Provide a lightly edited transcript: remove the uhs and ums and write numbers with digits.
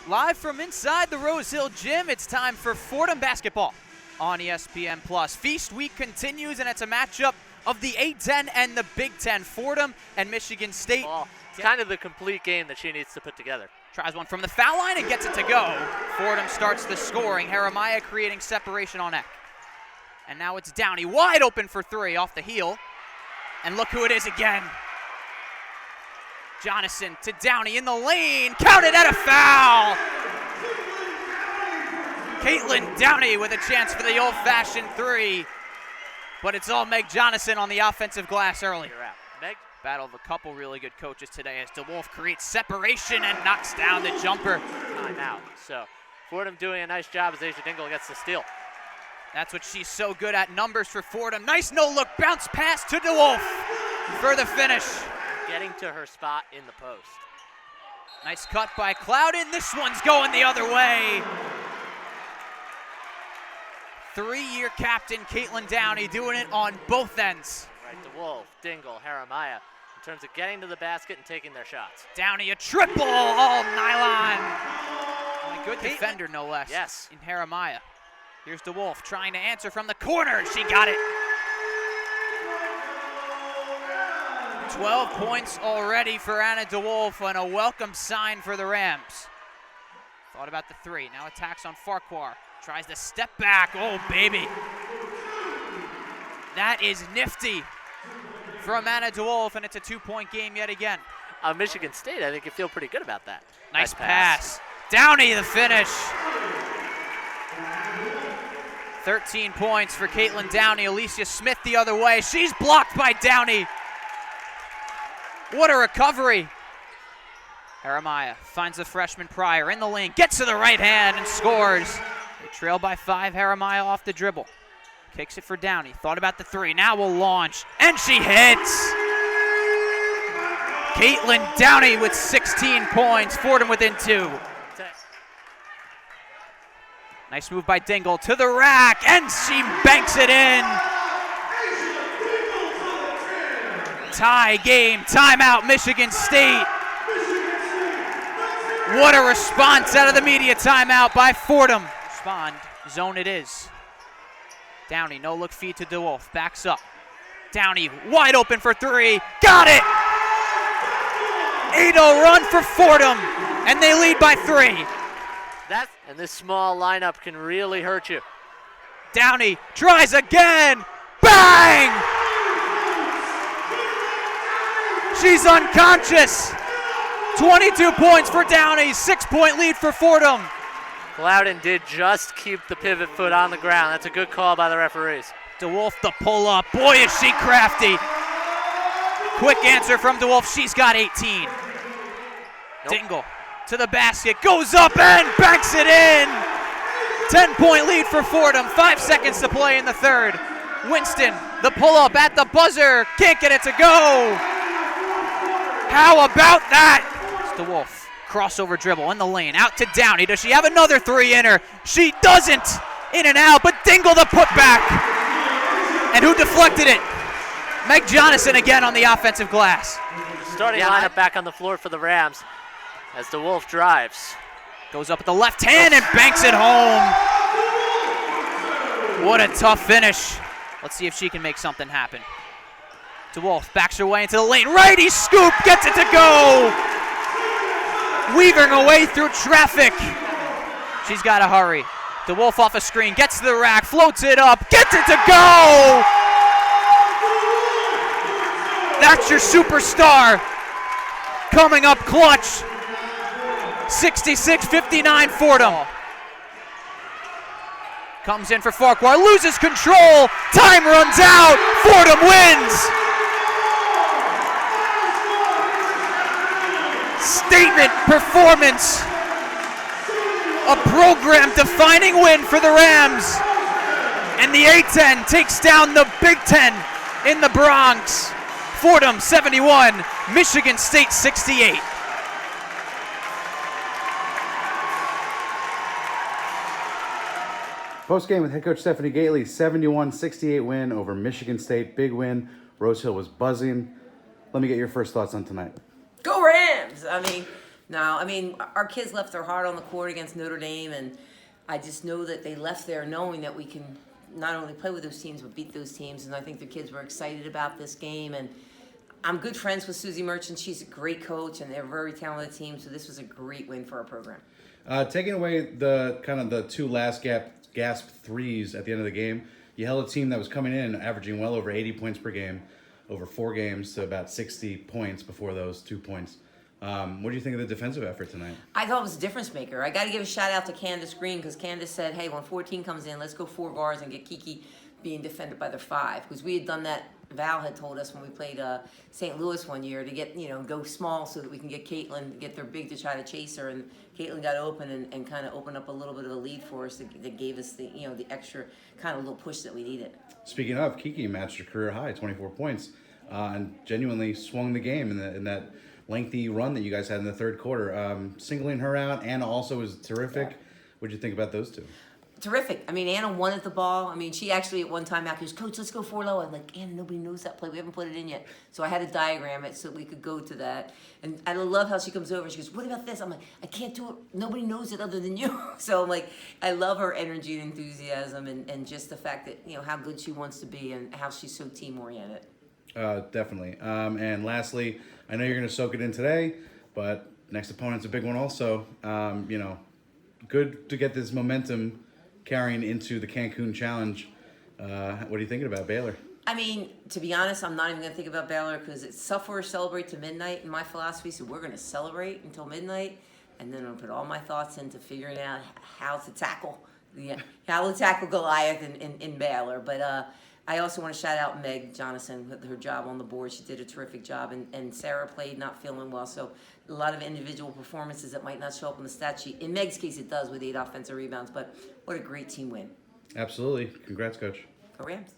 Live from inside the Rose Hill Gym, it's time for Fordham basketball on ESPN+. Feast week continues, and it's a matchup of the A-10 and the Big Ten. Fordham and Michigan State. Well, it's kind of the complete game that she needs to put together. Tries one from the foul line and gets it to go. Fordham starts the scoring. Jeremiah creating separation on Eck. And now it's Downey wide open for three off the heel. And look who it is again. Jonathan to Downey in the lane. Counted at a foul. Caitlin Downey with a chance for the old-fashioned three. But it's all Meg Jonathan on the offensive glass early. You're out. Meg? Battle of a couple really good coaches today as DeWolf creates separation and knocks down the jumper. Timeout. So Fordham doing a nice job as Asia Dingle gets the steal. That's what she's so good at. Numbers for Fordham. Nice no-look bounce pass to DeWolf for the finish. Getting to her spot in the post. Nice cut by Clouden. This one's going the other way. Three-year captain Caitlin Downey doing it on both ends. Right, DeWolf, Dingle, Jeremiah, in terms of getting to the basket and taking their shots. Downey a triple, all nylon. And a good defender, no less. Yes. In Jeremiah. Here's DeWolf trying to answer from the corner. She got it. 12 points already for Anna DeWolf and a welcome sign for the Rams. Thought about the three. Now attacks on Farquhar. Tries to step back. Oh, baby. That is nifty from Anna DeWolf, and it's a two-point game yet again. Michigan State, I think you feel pretty good about that. Nice pass. Downey, the finish. 13 points for Caitlin Downey. Alicia Smith the other way. She's blocked by Downey. What a recovery. Jeremiah finds the freshman Pryor in the lane, gets to the right hand and scores. They trail by 5, Jeremiah off the dribble. Kicks it for Downey, thought about the three, now will launch, and she hits! Caitlin Downey with 16 points, Fordham within 2. Nice move by Dingle to the rack, and she banks it in! Tie game, timeout, Michigan State. What a response out of the media timeout by Fordham. Respond, zone it is. Downey, no look feed to DeWolf, backs up. Downey, wide open for three, got it! 8-0 run for Fordham, and they lead by 3. And this small lineup can really hurt you. Downey tries again, bang! She's unconscious. 22 points for Downey, 6-point lead for Fordham. Clouden did just keep the pivot foot on the ground. That's a good call by the referees. DeWolf the pull up. Boy, is she crafty. Quick answer from DeWolf. She's got 18. Nope. Dingle to the basket. Goes up and banks it in. 10-point lead for Fordham. 5 seconds to play in the third. Winston, the pull up at the buzzer. Can't get it to go. How about that? It's DeWolf. Crossover dribble in the lane. Out to Downey. Does she have another three in her? She doesn't. In and out, but Dingle the putback. And who deflected it? Meg Jonathan again on the offensive glass. Starting lineup back on the floor for the Rams as DeWolf drives. Goes up with the left hand and banks it home. What a tough finish. Let's see if she can make something happen. DeWolf backs her way into the lane. Righty scoop, gets it to go. Weaving her way through traffic. She's got to hurry. DeWolf off a screen, gets to the rack, floats it up, gets it to go. That's your superstar coming up clutch. 66-59 Fordham. Comes in for Farquhar, loses control. Time runs out. Fordham wins. Statement performance. A program-defining win for the Rams. And the A-10 takes down the Big Ten in the Bronx. Fordham 71, Michigan State 68. Postgame with head coach Stephanie Gaitley, 71-68 win over Michigan State. Big win. Rose Hill was buzzing. Let me get your first thoughts on tonight. Go Rams! I mean, No, I mean, our kids left their heart on the court against Notre Dame, and I just know that they left there knowing that we can not only play with those teams, but beat those teams. And I think the kids were excited about this game. And I'm good friends with Susie Merchant. She's a great coach, and they're a very talented team. So this was a great win for our program. Taking away the two last gasp threes at the end of the game, you held a team that was coming in averaging well over 80 points per game, over 4 games to about 60 points before those 2 points. What do you think of the defensive effort tonight? I thought it was a difference maker. I got to give a shout out to Candace Green, because Candace said, hey, when 14 comes in, let's go 4 guards and get Kiki being defended by their 5. Because we had done that. Val had told us when we played St. Louis one year to get, go small so that we can get Caitlin, get their big to try to chase her. And Caitlin got open and kind of opened up a little bit of a lead for us that gave us the, the extra kind of little push that we needed. Speaking of, Kiki matched her career high, 24 points, and genuinely swung the game in that lengthy run that you guys had in the third quarter. Singling her out, Anna also was terrific. Yeah. What did you think about those two? Terrific. I mean, Anna wanted the ball. I mean, she actually at one time after, Coach, let's go 4 low. I'm like, Anna, nobody knows that play. We haven't put it in yet. So I had to diagram it so we could go to that. And I love how she comes over and she goes, what about this? I'm like, I can't do it. Nobody knows it other than you. So I'm like, I love her energy and enthusiasm and just the fact that, how good she wants to be and how she's so team-oriented. Definitely. And lastly, I know you're going to soak it in today, but next opponent's a big one also. Good to get this momentum carrying into the Cancun Challenge. What are you thinking about Baylor? I mean, to be honest, I'm not even going to think about Baylor because it's suffer or celebrate to midnight in my philosophy. So we're going to celebrate until midnight, and then I'll put all my thoughts into figuring out how to tackle Goliath in Baylor. But I also want to shout out Meg Jonathan with her job on the board. She did a terrific job, and Sarah played not feeling well. So a lot of individual performances that might not show up on the stat sheet. In Meg's case, it does with 8 offensive rebounds, but what a great team win. Absolutely. Congrats, Coach. Go Rams.